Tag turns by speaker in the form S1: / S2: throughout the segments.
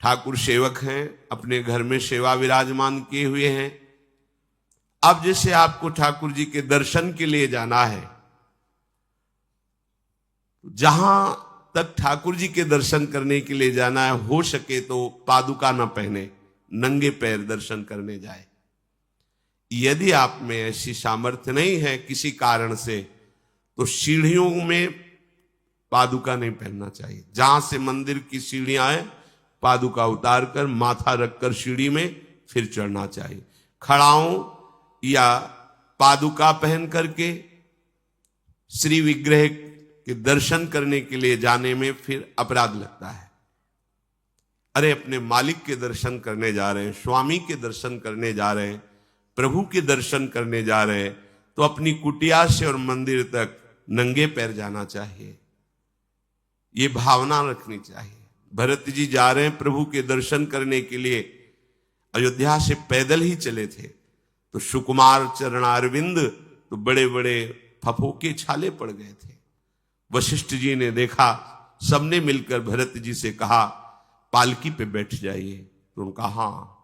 S1: ठाकुर सेवक हैं, अपने घर में सेवा विराजमान किए हुए हैं। अब जैसे आपको ठाकुर जी के दर्शन के लिए जाना है, जहां तक ठाकुर जी के दर्शन करने के लिए जाना है, हो सके तो पादुका न पहने, नंगे पैर दर्शन करने जाए। यदि आप में ऐसी सामर्थ्य नहीं है किसी कारण से, तो सीढ़ियों में पादुका नहीं पहनना चाहिए। जहां से मंदिर की सीढ़ियां हैं, पादुका उतार कर माथा रखकर सीढ़ी में फिर चढ़ना चाहिए। खड़ाओं या पादुका पहन करके श्री विग्रह के दर्शन करने के लिए जाने में फिर अपराध लगता है। अरे अपने मालिक के दर्शन करने जा रहे हैं, स्वामी के दर्शन करने जा रहे हैं, प्रभु के दर्शन करने जा रहे हैं, तो अपनी कुटिया से और मंदिर तक नंगे पैर जाना चाहिए। ये भावना रखनी चाहिए। भरत जी जा रहे हैं प्रभु के दर्शन करने के लिए, अयोध्या से पैदल ही चले थे, तो सुकुमार चरणारविंद तो बड़े बड़े फफोके छाले पड़ गए थे। वशिष्ठ जी ने देखा, सबने मिलकर भरत जी से कहा पालकी पे बैठ जाइए। तो उनका हाँ,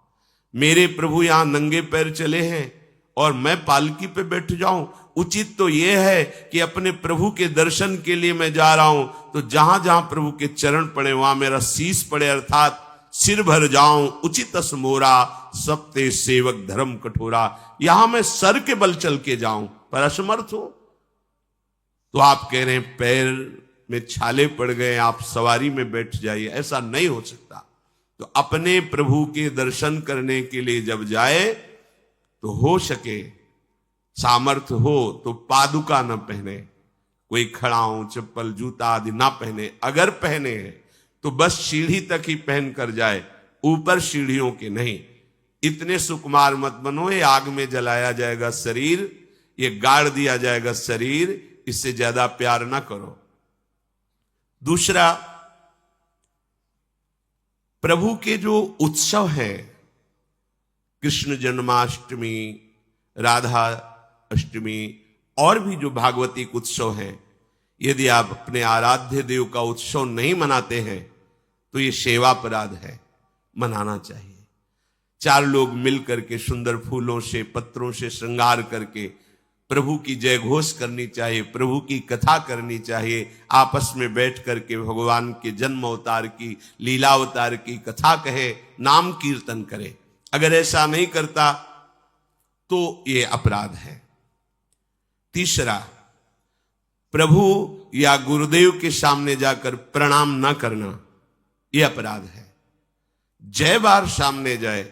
S1: मेरे प्रभु यहां नंगे पैर चले हैं और मैं पालकी पे बैठ जाऊं? उचित तो यह है कि अपने प्रभु के दर्शन के लिए मैं जा रहा हूं, तो जहां जहां प्रभु के चरण पड़े वहां मेरा शीश पड़े, अर्थात सिर भर जाऊं। उचित असमोरा सबते सेवक धर्म कठोरा। यहां मैं सर के बल चल के जाऊं पर असमर्थ हूं। तो आप कह रहे हैं पैर में छाले पड़ गए, आप सवारी में बैठ जाइए। ऐसा नहीं हो सकता। तो अपने प्रभु के दर्शन करने के लिए जब जाए, तो हो सके सामर्थ्य हो तो पादुका न पहने, कोई खड़ाऊं चप्पल जूता आदि ना पहने। अगर पहने हैं तो बस सीढ़ी तक ही पहन कर जाए, ऊपर सीढ़ियों के नहीं। इतने सुकुमार मत बनो, ये आग में जलाया जाएगा शरीर, ये गाड़ दिया जाएगा शरीर, इससे ज्यादा प्यार ना करो। दूसरा, प्रभु के जो उत्सव हैं, कृष्ण जन्माष्टमी, राधा अष्टमी और भी जो भागवतिक उत्सव हैं, यदि आप अपने आराध्य देव का उत्सव नहीं मनाते हैं तो ये सेवा अपराध है, मनाना चाहिए। चार लोग मिल करके सुंदर फूलों से पत्रों से श्रृंगार करके प्रभु की जय घोष करनी चाहिए, प्रभु की कथा करनी चाहिए। आपस में बैठ करके भगवान के जन्म अवतार की, लीला अवतार की कथा कहे, नाम कीर्तन करे। अगर ऐसा नहीं करता तो ये अपराध है। तीसरा, प्रभु या गुरुदेव के सामने जाकर प्रणाम न करना, यह अपराध है। जय बार सामने जाए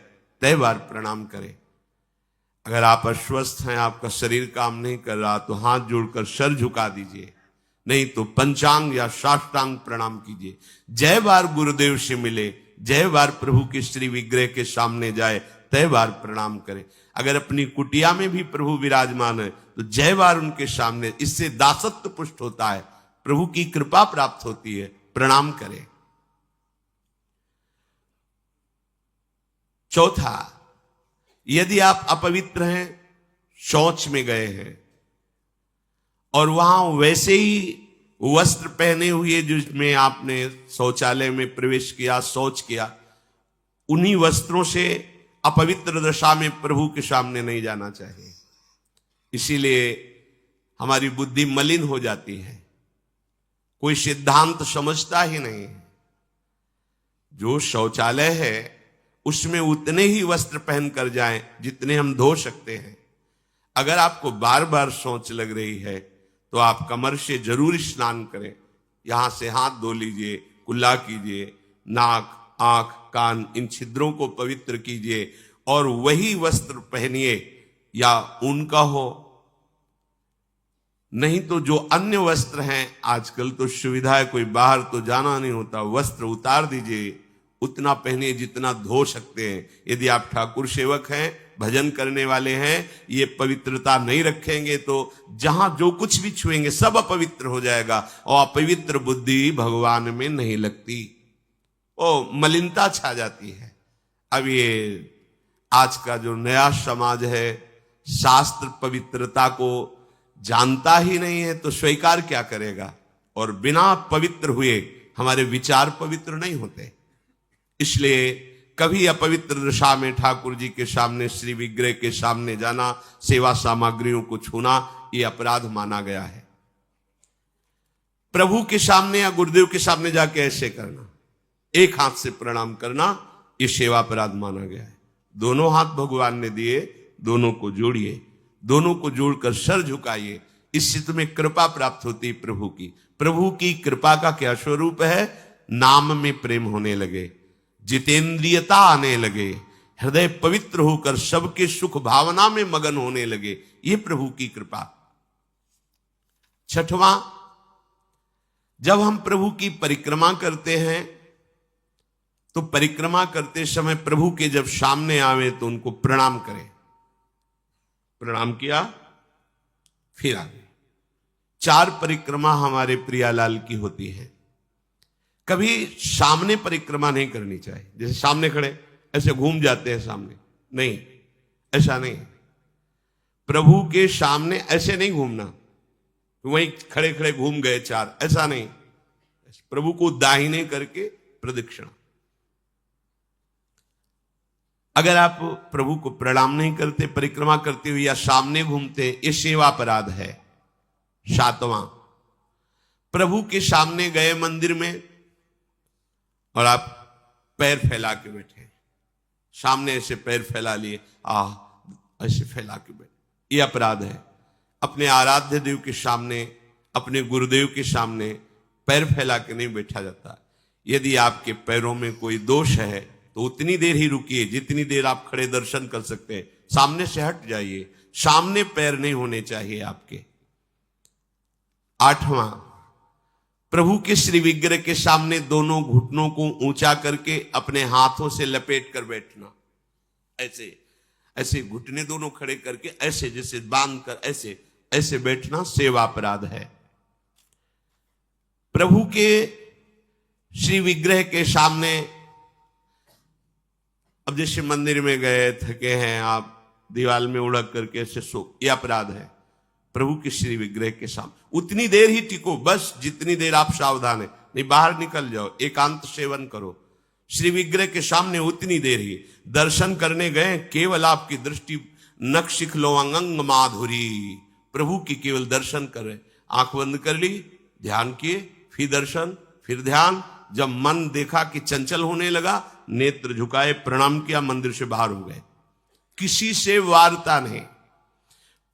S1: तय बार प्रणाम करे। अगर आप अस्वस्थ हैं, आपका शरीर काम नहीं कर रहा, तो हाथ जोड़कर सर झुका दीजिए, नहीं तो पंचांग या साष्टांग प्रणाम कीजिए। जय बार गुरुदेव से मिले, जय बार प्रभु के श्री विग्रह के सामने जाए, तय बार प्रणाम करें। अगर अपनी कुटिया में भी प्रभु विराजमान है तो जय बार उनके सामने, इससे दासत्व पुष्ट होता है, प्रभु की कृपा प्राप्त होती है, प्रणाम करें। चौथा, यदि आप अपवित्र हैं, शौच में गए हैं और वहां वैसे ही वस्त्र पहने हुए जिसमें आपने शौचालय में प्रवेश किया, शौच किया, उन्हीं वस्त्रों से अपवित्र दशा में प्रभु के सामने नहीं जाना चाहिए। इसीलिए हमारी बुद्धि मलिन हो जाती है, कोई सिद्धांत समझता ही नहीं है। जो शौचालय है उसमें उतने ही वस्त्र पहन कर जाएं जितने हम धो सकते हैं। अगर आपको बार बार शौच लग रही है तो आप कमर से जरूर स्नान करें, यहां से हाथ धो लीजिए, कुल्ला कीजिए, नाक, आंख, कान, इन छिद्रों को पवित्र कीजिए और वही वस्त्र पहनिए, या उनका हो। नहीं तो जो अन्य वस्त्र हैं, आजकल तो सुविधा है, कोई बाहर तो जाना नहीं होता, वस्त्र उतार दीजिए, उतना पहनिए जितना धो सकते हैं। यदि आप ठाकुर सेवक हैं, भजन करने वाले हैं, ये पवित्रता नहीं रखेंगे तो जहां जो कुछ भी छुएंगे सब अपवित्र हो जाएगा, और अपवित्र बुद्धि भगवान में नहीं लगती, ओ मलिनता छा जाती है। अब ये आज का जो नया समाज है, शास्त्र पवित्रता को जानता ही नहीं है, तो स्वीकार क्या करेगा। और बिना पवित्र हुए हमारे विचार पवित्र नहीं होते। इसलिए कभी अपवित्र दशा में ठाकुर जी के सामने, श्री विग्रह के सामने जाना, सेवा सामग्रियों को छूना, यह अपराध माना गया है। प्रभु के सामने या गुरुदेव के सामने जाके ऐसे करना, एक हाथ से प्रणाम करना, यह सेवा अपराध माना गया है। दोनों हाथ भगवान ने दिए, दोनों को जोड़िए, दोनों को जोड़कर सर झुकाइए, इससे तुम्हें कृपा प्राप्त होती है प्रभु की। प्रभु की कृपा का क्या स्वरूप है? नाम में प्रेम होने लगे, जितेंद्रियता आने लगे, हृदय पवित्र होकर सबके सुख भावना में मगन होने लगे, ये प्रभु की कृपा। छठवां, जब हम प्रभु की परिक्रमा करते हैं तो परिक्रमा करते समय प्रभु के जब सामने आवे तो उनको प्रणाम करें। प्रणाम किया, फिर आगे। 4 परिक्रमा हमारे प्रियालाल की होती है। कभी सामने परिक्रमा नहीं करनी चाहिए, जैसे सामने खड़े ऐसे घूम जाते हैं सामने, नहीं, ऐसा नहीं। प्रभु के सामने ऐसे नहीं घूमना, वहीं खड़े खड़े घूम गए 4, ऐसा नहीं। प्रभु को दाहिने करके प्रदक्षिणा। अगर आप प्रभु को प्रणाम नहीं करते, परिक्रमा करते हुए या सामने घूमते, ये सेवा अपराध है। 7वां, प्रभु के सामने गए मंदिर में और आप पैर फैला के बैठे, सामने ऐसे पैर फैला लिए, ऐसे फैला के बैठे, ये अपराध है। अपने आराध्य देव के सामने, अपने गुरुदेव के सामने पैर फैला के नहीं बैठा जाता। यदि आपके पैरों में कोई दोष है तो उतनी देर ही रुकिए जितनी देर आप खड़े दर्शन कर सकते हैं। सामने से हट जाइए, सामने पैर नहीं होने चाहिए आपके। 8वां, प्रभु के श्री विग्रह के सामने दोनों घुटनों को ऊंचा करके अपने हाथों से लपेट कर बैठना। ऐसे ऐसे घुटने दोनों खड़े करके ऐसे जैसे बांध कर ऐसे ऐसे बैठना सेवा अपराध है। प्रभु के श्री विग्रह के सामने, अब जैसे मंदिर में गए, थके हैं आप, दीवार में उड़क करके ऐसे सो, यह अपराध है। प्रभु के श्री विग्रह के सामने उतनी देर ही टिको, बस जितनी देर आप सावधान है, नहीं बाहर निकल जाओ, एकांत सेवन करो। श्री विग्रह के सामने उतनी देर ही दर्शन करने गए, केवल आपकी दृष्टि नक्शिख लो अंग माधुरी, प्रभु की केवल दर्शन कर रहे, आंख बंद कर ली, ध्यान किए, फिर दर्शन, फिर ध्यान। जब मन देखा कि चंचल होने लगा, नेत्र झुकाए, प्रणाम किया, मंदिर से बाहर हो गए। किसी से वार्ता नहीं।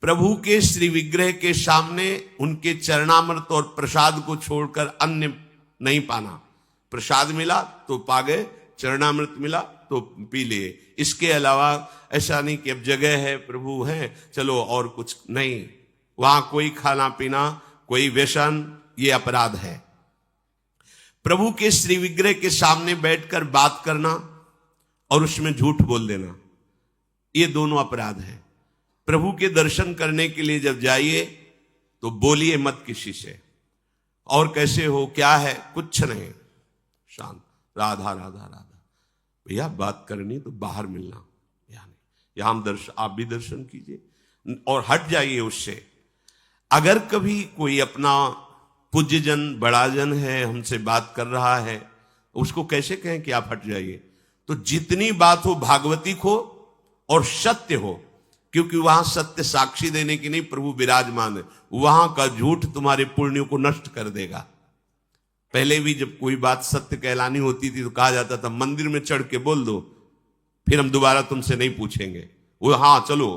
S1: प्रभु के श्री विग्रह के सामने उनके चरणामृत और प्रसाद को छोड़कर अन्य नहीं पाना। प्रसाद मिला तो पा गए, चरणामृत मिला तो पी लिए। इसके अलावा ऐसा नहीं कि अब जगह है, प्रभु है, चलो और कुछ नहीं। वहां कोई खाना पीना, कोई व्यसन, ये अपराध है। प्रभु के श्री विग्रह के सामने बैठकर बात करना और उसमें झूठ बोल देना, ये दोनों अपराध है। प्रभु के दर्शन करने के लिए जब जाइए तो बोलिए मत किसी से, और कैसे हो, क्या है, कुछ नहीं, शांत, राधा राधा राधा। भैया बात करनी तो बाहर मिलना, यहां हम दर्शन, आप भी दर्शन कीजिए और हट जाइए उससे। अगर कभी कोई अपना पूज्य जन, बड़ा जन है, हमसे बात कर रहा है, उसको कैसे कहें कि आप हट जाइए? तो जितनी बात हो भागवतिक हो और सत्य हो, क्योंकि वहां सत्य साक्षी देने की नहीं, प्रभु विराजमान है। वहां का झूठ तुम्हारे पुण्यों को नष्ट कर देगा। पहले भी जब कोई बात सत्य कहलानी होती थी तो कहा जाता था मंदिर में चढ़ के बोल दो, फिर हम दोबारा तुमसे नहीं पूछेंगे। वो हाँ चलो,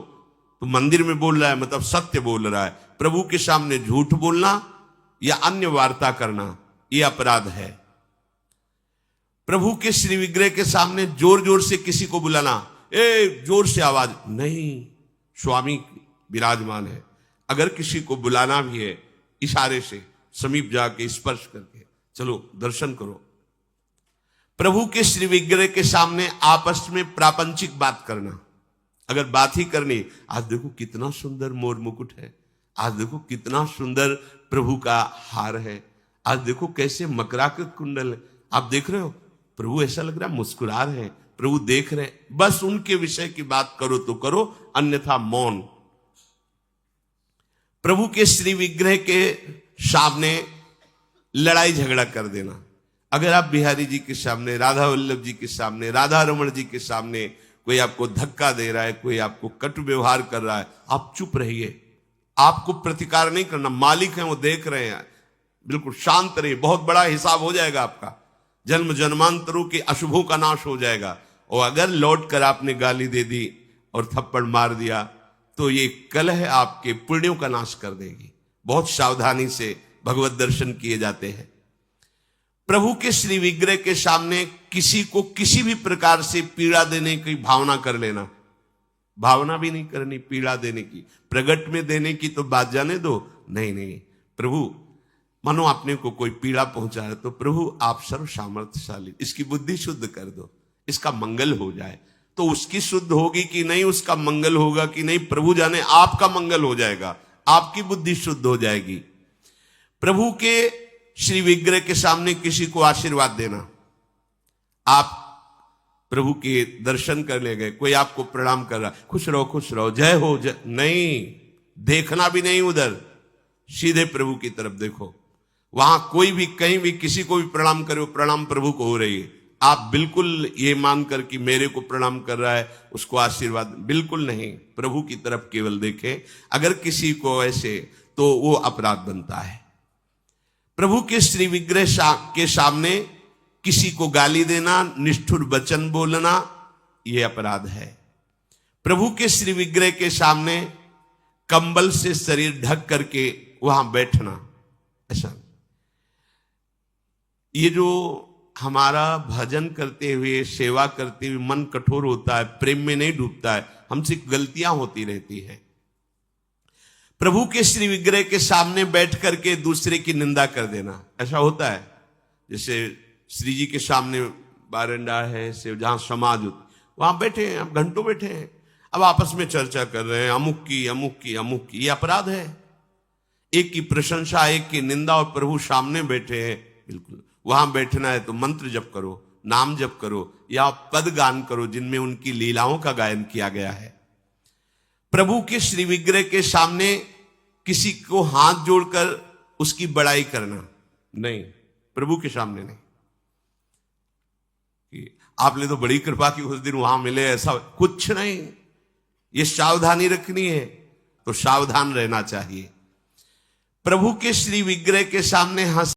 S1: तो मंदिर में बोल रहा है मतलब सत्य बोल रहा है। प्रभु के सामने झूठ बोलना या अन्य वार्ता करना, यह अपराध है। प्रभु के श्री विग्रह के सामने जोर जोर से किसी को बुलाना, जोर से आवाज नहीं, स्वामी विराजमान है। अगर किसी को बुलाना भी है, इशारे से समीप जाके स्पर्श करके चलो दर्शन करो। प्रभु के श्री विग्रह के सामने आपस में प्रापंचिक बात करना, अगर बात ही करनी, आज देखो कितना सुंदर मोर मुकुट है, आज देखो कितना सुंदर प्रभु का हार है, आज देखो कैसे मकराकृत कुंडल है, आप देख रहे हो, प्रभु ऐसा लग रहा है मुस्कुरा रहे हैं, प्रभु देख रहे हैं। बस उनके विषय की बात करो तो करो, अन्यथा मौन। प्रभु के श्री विग्रह के सामने लड़ाई झगड़ा कर देना, अगर आप बिहारी जी के सामने, राधा वल्लभ जी के सामने, राधा रमण जी के सामने कोई आपको धक्का दे रहा है, कोई आपको कटु व्यवहार कर रहा है, आप चुप रहिए। आपको प्रतिकार नहीं करना, मालिक हैं वो देख रहे हैं, बिल्कुल शांत रहिए। बहुत बड़ा हिसाब हो जाएगा आपका, जन्म जन्मांतरों के अशुभों का नाश हो जाएगा। और अगर लौट कर आपने गाली दे दी और थप्पड़ मार दिया तो ये कलह आपके पुण्यों का नाश कर देगी। बहुत सावधानी से भगवत दर्शन किए जाते हैं। प्रभु के श्री विग्रह के सामने किसी को किसी भी प्रकार से पीड़ा देने की भावना कर लेना, भावना भी नहीं करनी पीड़ा देने की, प्रगट में देने की तो बात जाने दो। नहीं नहीं, प्रभु मानो आपने को कोई पीड़ा पहुंचा है तो प्रभु आप सर्व सामर्थ्यशाली, इसकी बुद्धि शुद्ध कर दो, इसका मंगल हो जाए। तो उसकी शुद्ध होगी कि नहीं, उसका मंगल होगा कि नहीं, प्रभु जाने। आपका मंगल हो जाएगा, आपकी बुद्धि शुद्ध हो जाएगी। प्रभु के श्री विग्रह के सामने किसी को आशीर्वाद देना। आप प्रभु के दर्शन करने गए, कोई आपको प्रणाम कर रहा, खुश रहो, जय हो, जय, नहीं, देखना भी नहीं उधर, सीधे प्रभु की तरफ देखो। वहां कोई भी कहीं भी किसी को भी प्रणाम करे, प्रणाम प्रभु को हो रही है। आप बिल्कुल ये मानकर कि मेरे को प्रणाम कर रहा है उसको आशीर्वाद, बिल्कुल नहीं, प्रभु की तरफ केवल देखें। अगर किसी को ऐसे तो वो अपराध बनता है। प्रभु के श्री विग्रह के सामने किसी को गाली देना, निष्ठुर वचन बोलना, यह अपराध है। प्रभु के श्री विग्रह के सामने कंबल से शरीर ढक करके वहां बैठना, ऐसा। ये जो हमारा भजन करते हुए, सेवा करते हुए मन कठोर होता है, प्रेम में नहीं डूबता है, हमसे गलतियां होती रहती है। प्रभु के श्री विग्रह के सामने बैठ करके दूसरे की निंदा कर देना, ऐसा होता है। जैसे श्री जी के सामने बारंडा है, से जहां समाज होती, वहां बैठे हैं, अब घंटों बैठे हैं, अब आपस में चर्चा कर रहे हैं, अमुक की, ये अपराध है। एक की प्रशंसा, एक की निंदा, और प्रभु सामने बैठे हैं। बिल्कुल वहां बैठना है तो मंत्र जप करो, नाम जप करो, या पद गान करो जिनमें उनकी लीलाओं का गायन किया गया है। प्रभु के श्री विग्रह के सामने किसी को हाथ जोड़कर उसकी बड़ाई करना नहीं, प्रभु के सामने नहीं। आपने तो बड़ी कृपा की, उस दिन वहां मिले, ऐसा कुछ नहीं। ये सावधानी रखनी है तो सावधान रहना चाहिए। प्रभु के श्री विग्रह के सामने हंस